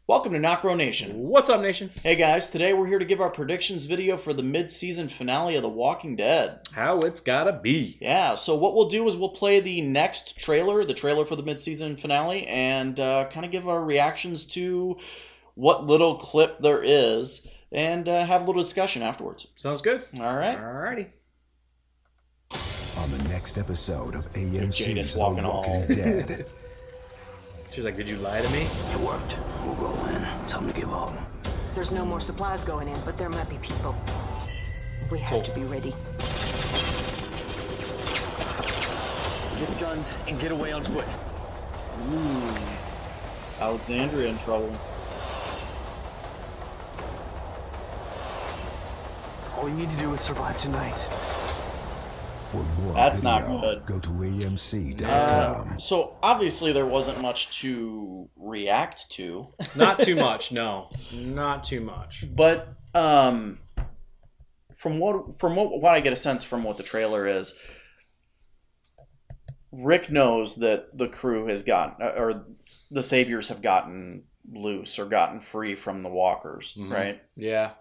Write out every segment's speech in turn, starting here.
Welcome to NocBro Nation. What's up, Nation? Hey guys, today we're here to give our predictions video for the mid-season finale of The Walking Dead. How it's gotta be. Yeah, so what we'll do is we'll play the next trailer, the trailer for the mid-season finale, and kind of give our reactions to what little clip there is, and have a little discussion afterwards. Sounds good. All right. Alrighty. On the next episode of AMC's The walking Walking Dead. She's like, did you lie to me? It worked. We'll roll in. Tell them to give up. There's no more supplies going in, but there might be people. We have to be ready. Get guns and get away on foot. Alexandria in trouble. All you need to do is survive tonight. For more That's video, not good. go to AMC.com. So obviously there wasn't much to react to. Not too much, no. Not too much. But from what I get a sense from what the trailer is, Rick knows that the crew has gotten, or the Saviors have gotten loose or gotten free from the walkers, right? Yeah.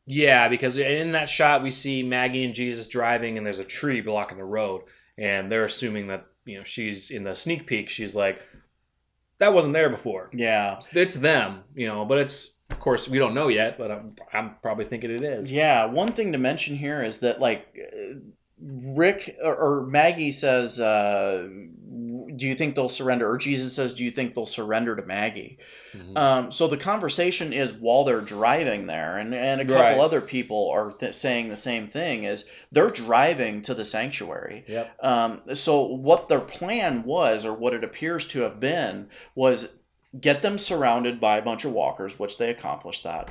Yeah, because in that shot we see Maggie and Jesus driving and there's a tree blocking the road, and they're assuming that, you know, she's in the sneak peek, she's like, that wasn't there before. Yeah. It's them, you know, but it's, of course, we don't know yet, but I'm probably thinking it is. Yeah, one thing to mention here is that, like, Rick or Maggie says, do you think they'll surrender? Or Jesus says, do you think they'll surrender to Maggie? So the conversation is while they're driving there, and a couple other people are saying the same thing, is they're driving to the sanctuary. Yep. So what their plan was, or what it appears to have been, was get them surrounded by a bunch of walkers, which they accomplished that.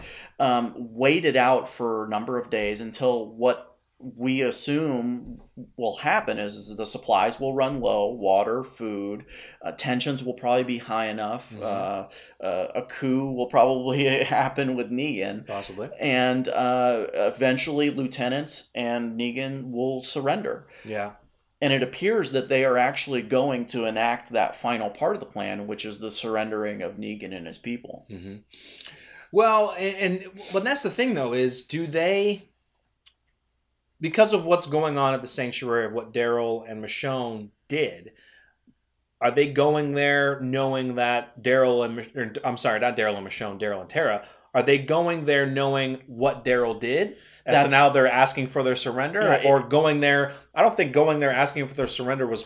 Wait it out for a number of days until what we assume will happen is the supplies will run low, water, food, tensions will probably be high enough, a coup will probably happen with Negan. Possibly. And eventually lieutenants and Negan will surrender. Yeah. And it appears that they are actually going to enact that final part of the plan, which is the surrendering of Negan and his people. Well, but that's the thing, though, is do they... Because of what's going on at the sanctuary, of what Daryl and Michonne did, are they going there knowing that Daryl and Michonne, Daryl and Tara, are they going there knowing what Daryl did? And so now they're asking for their surrender? Yeah, or going there, I don't think going there asking for their surrender was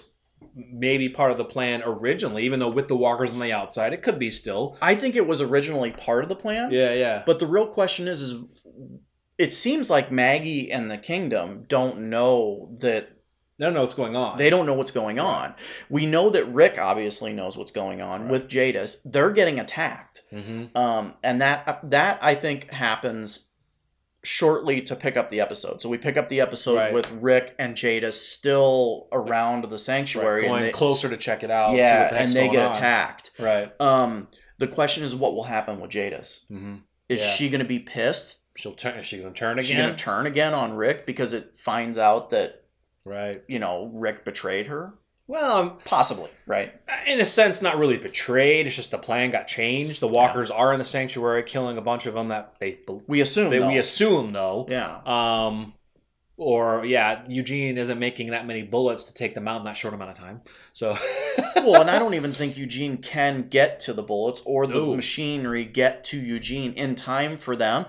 maybe part of the plan originally, even though with the walkers on the outside, it could be still. I think it was originally part of the plan. Yeah, yeah. But the real question is it seems like Maggie and the Kingdom don't know that. They don't know what's going on. They don't know what's going on. We know that Rick obviously knows what's going on with Jadis. They're getting attacked. And that I think happens shortly to pick up the episode. So we pick up the episode with Rick and Jadis still around the sanctuary. Going closer to check it out. Yeah, see what the heck's and they going get on. attacked. Right. The question is what will happen with Jadis. Is she going to be pissed? Is she going to turn again? Is she going to turn again on Rick because it finds out that, right, you know, Rick betrayed her? Well, possibly, right? In a sense, not really betrayed. It's just the plan got changed. The walkers are in the sanctuary, killing a bunch of them that we assume. We assume, though. Yeah. Or Eugene isn't making that many bullets to take them out in that short amount of time. So, well, and I don't even think Eugene can get to the bullets or the machinery get to Eugene in time for them.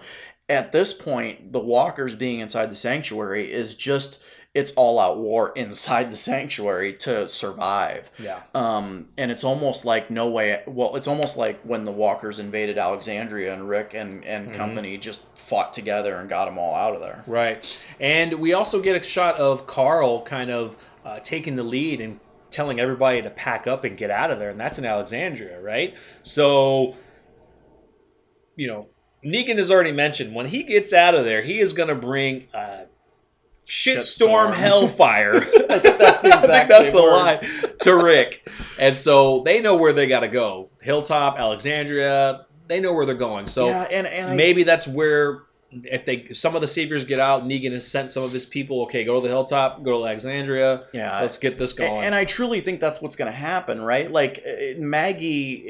At this point, the walkers being inside the sanctuary is just, it's all out war inside the sanctuary to survive. Yeah. And it's almost like no way, well, it's almost like when the walkers invaded Alexandria and Rick and company just fought together and got them all out of there. Right. And we also get a shot of Carl kind of taking the lead and telling everybody to pack up and get out of there. And that's in Alexandria, right? So, you know, Negan has already mentioned when he gets out of there, he is going to bring shitstorm hellfire. I think that's the exact that's the line to Rick. And so they know where they got to go. Hilltop, Alexandria, they know where they're going. So and maybe that's where if some of the saviors get out, Negan has sent some of his people. Okay, go to the hilltop, go to Alexandria. Yeah, let's get this going. And I truly think that's what's going to happen, right? Like Maggie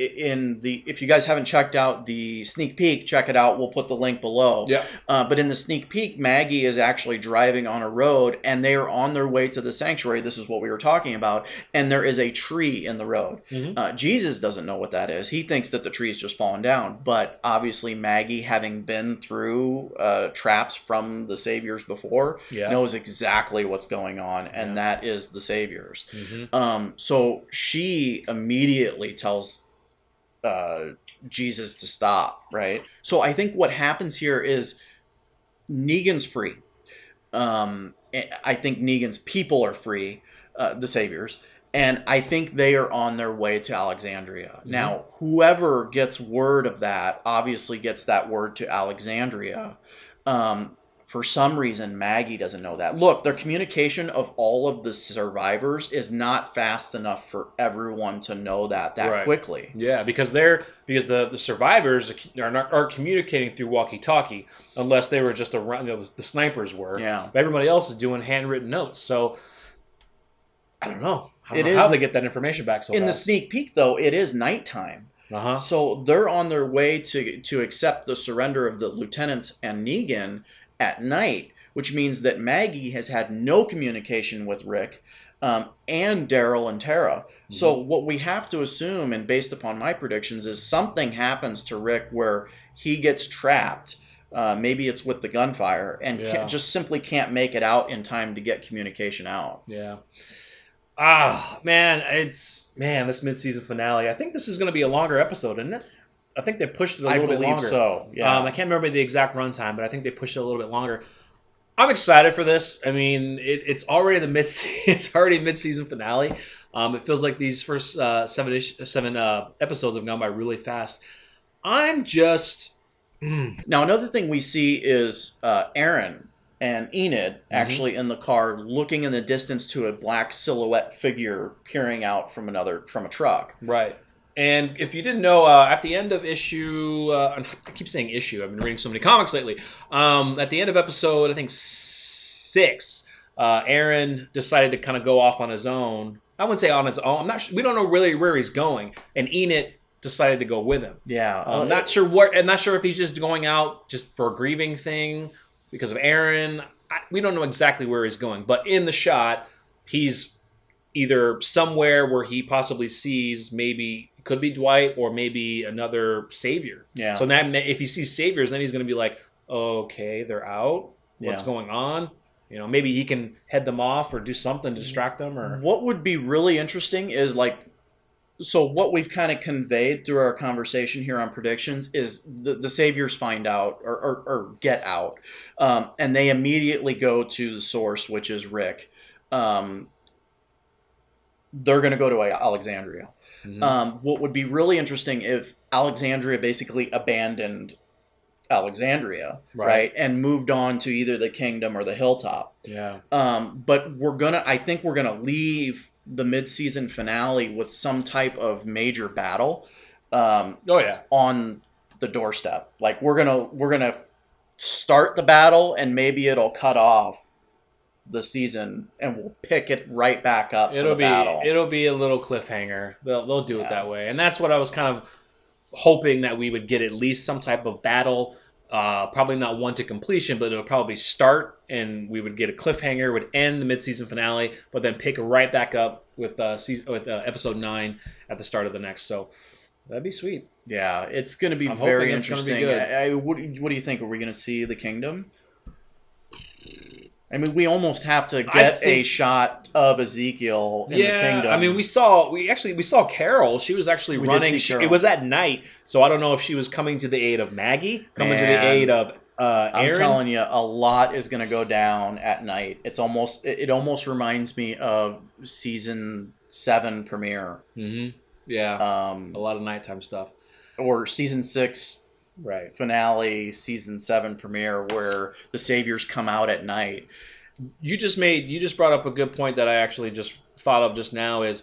if you guys haven't checked out the sneak peek, check it out. We'll put the link below. Yeah. But in the sneak peek, Maggie is actually driving on a road, and they are on their way to the sanctuary. This is what we were talking about, and there is a tree in the road. Mm-hmm. Jesus doesn't know what that is. He thinks that the tree's just fallen down, but obviously Maggie, having been through traps from the saviors before, knows exactly what's going on, and that is the saviors. Mm-hmm. So she immediately tells Jesus to stop, right? So I think what happens here is Negan's free. I think Negan's people are free, the saviors. And I think they are on their way to Alexandria. Mm-hmm. Now, whoever gets word of that obviously gets that word to Alexandria. For some reason, Maggie doesn't know that. Look, their communication of all of the survivors is not fast enough for everyone to know that quickly. Yeah, because the survivors aren't communicating through walkie-talkie unless they were just around. The snipers were. Yeah. But everybody else is doing handwritten notes. So I don't know. I don't know how they get that information back so fast. In the sneak peek, though, it is nighttime. Uh-huh. So they're on their way to accept the surrender of the lieutenants and Negan at night, which means that Maggie has had no communication with Rick and Daryl and Tara. Mm-hmm. So what we have to assume, and based upon my predictions, is something happens to Rick where he gets trapped. Maybe it's with the gunfire and just simply can't make it out in time to get communication out. Yeah. This mid-season finale. I think this is going to be a longer episode, isn't it? I think they pushed it a little bit longer. I believe so. Yeah. I can't remember the exact runtime, but I think they pushed it a little bit longer. I'm excited for this. I mean, it's already it's already mid-season finale. It feels like these first seven episodes have gone by really fast. I'm just Now another thing we see is Aaron and Enid actually in the car, looking in the distance to a black silhouette figure peering out from a truck. Right. And if you didn't know, at the end of issue, I keep saying issue, I've been reading so many comics lately. At the end of episode, I think 6, Aaron decided to kind of go off on his own. I wouldn't say on his own. I'm not sure. We don't know really where he's going. And Enid decided to go with him. Yeah. I'm not sure if he's just going out just for a grieving thing because of Aaron. We don't know exactly where he's going. But in the shot, he's either somewhere where he possibly sees maybe could be Dwight or maybe another savior. Yeah. So now if he sees saviors, then he's going to be like, okay, they're out. What's going on? You know, maybe he can head them off or do something to distract them. Or what would be really interesting is so what we've kind of conveyed through our conversation here on predictions is the saviors find out or get out, and they immediately go to the source, which is Rick. They're going to go to Alexandria. Mm-hmm. What would be really interesting if Alexandria basically abandoned Alexandria, right? And moved on to either the kingdom or the hilltop. Yeah. But I think we're gonna leave the mid-season finale with some type of major battle. On the doorstep. Like we're gonna start the battle, and maybe it'll cut off the season, and we'll pick it right back up to the battle. It'll be a little cliffhanger. They'll do it that way, and that's what I was kind of hoping, that we would get at least some type of battle. Probably not one to completion, but it'll probably start, and we would get a cliffhanger, would end the mid-season finale, but then pick right back up with episode 9 at the start of the next. So that'd be sweet. Yeah, it's going to be very interesting. What do you think? Are we going to see the kingdom? I mean, we almost have to get a shot of Ezekiel in the kingdom. I mean, we saw Carol. She was actually running. It was at night, so I don't know if she was coming to the aid of Maggie, to the aid of Aaron. I'm telling you, a lot is going to go down at night. It almost reminds me of season 7 premiere. Mm-hmm. Yeah, a lot of nighttime stuff, or season 6. Right. Finale, season 7 premiere, where the saviors come out at night. You just brought up a good point that I actually just thought of just now, is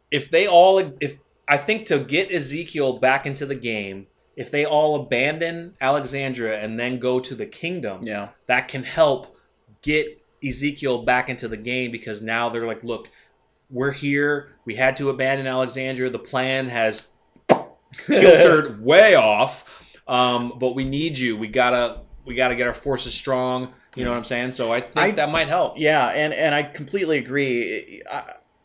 if I think to get Ezekiel back into the game, if they all abandon Alexandria and then go to the kingdom, Yeah. that can help get Ezekiel back into the game, because now they're like, look, we're here. We had to abandon Alexandria. The plan has kiltered way off, but we need you. We gotta get our forces strong. You know what I'm saying? So I think that might help. Yeah, and I completely agree.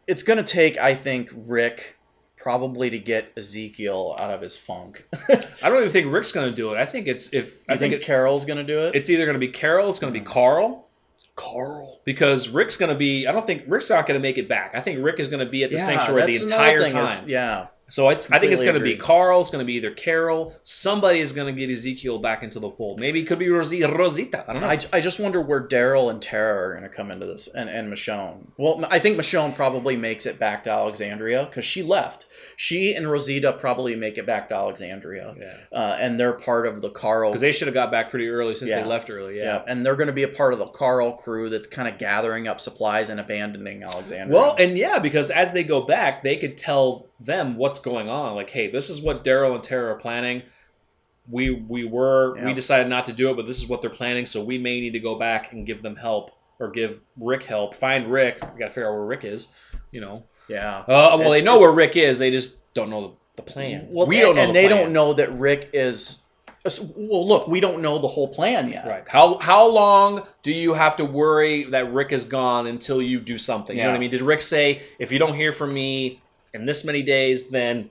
It's going to take, I think, Rick probably to get Ezekiel out of his funk. I don't even think Rick's going to do it. I think I think Carol's going to do it. It's either going to be Carol, it's going to be Carl. Because Rick's going to be, I don't think Rick's not going to make it back. I think Rick is going to be at the sanctuary the entire time. Yeah. So I think it's going to be agree. Carl. It's going to be either Carol. Somebody is going to get Ezekiel back into the fold. Maybe it could be Rosita. I don't know. I just wonder where Daryl and Tara are going to come into this, and Michonne. Well, I think Michonne probably makes it back to Alexandria because she left. She and Rosita probably make it back to Alexandria. Yeah. And they're part of the Carl. Because they should have got back pretty early since they left early. Yeah. And they're going to be a part of the Carl crew that's kind of gathering up supplies and abandoning Alexandria. Well, and because as they go back, they could tell them what's going on. Like, hey, this is what Daryl and Tara are planning. We decided not to do it, but this is what they're planning. So we may need to go back and give them help, or give Rick help. Find Rick. We got to figure out where Rick is. Yeah. Well, they know where Rick is. They just don't know the plan. Well, we don't know, and the they plan. don't know that Rick is. Well, look, we don't know the whole plan yet. Right. How long do you have to worry that Rick is gone until you do something? You know what I mean? Did Rick say, if you don't hear from me in this many days, then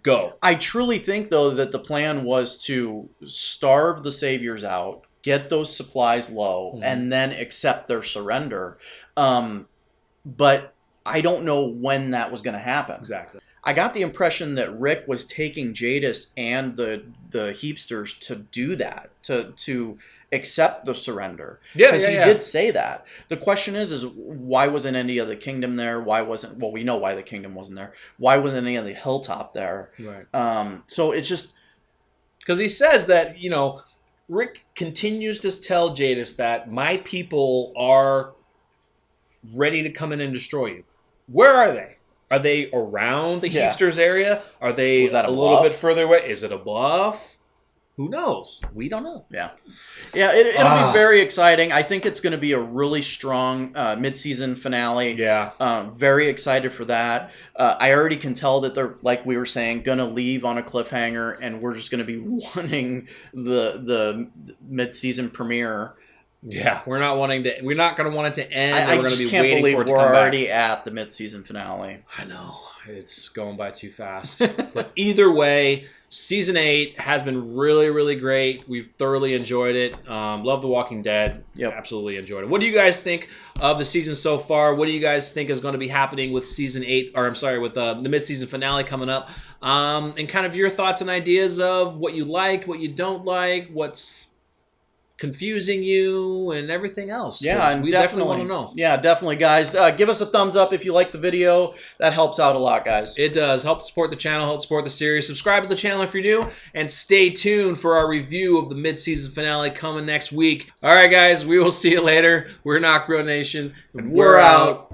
go? I truly think, though, that the plan was to starve the Saviors out, get those supplies low, and then accept their surrender. But I don't know when that was going to happen. Exactly. I got the impression that Rick was taking Jadis and the Heapsters to do that, to accept the surrender. Yeah, because he did say that. The question is why wasn't any of the kingdom there? Why wasn't? Well, we know why the kingdom wasn't there. Why wasn't any of the hilltop there? Right. So it's just because he says that Rick continues to tell Jadis that my people are ready to come in and destroy you. Where are they? Are they around the Heapsters area? Are they Was that a little bluff? bit further away? Is it a bluff? Who knows? We don't know. Yeah. It'll be very exciting. I think it's going to be a really strong mid-season finale. Yeah. Very excited for that. I already can tell that they're, like we were saying, going to leave on a cliffhanger, and we're just going to be wanting the mid-season premiere. Yeah, we're not going to want it to end. I we're going just to be can't waiting believe for it to we're come already back. at the mid-season finale. I know. It's going by too fast. But either way, Season 8 has been really, really great. We've thoroughly enjoyed it. Love The Walking Dead. Yep. Absolutely enjoyed it. What do you guys think of the season so far? What do you guys think is going to be happening with Season 8, or I'm sorry, with the mid-season finale coming up? And kind of your thoughts and ideas of what you like, what you don't like, what's confusing you, and everything else. Yeah, and we definitely want to know. Yeah, definitely, guys. Give us a thumbs up if you like the video. That helps out a lot, guys. It does. Help support the channel, help support the series. Subscribe to the channel if you're new, and stay tuned for our review of the mid-season finale coming next week. All right, guys, we will see you later. We're NocBro Nation, and we're out.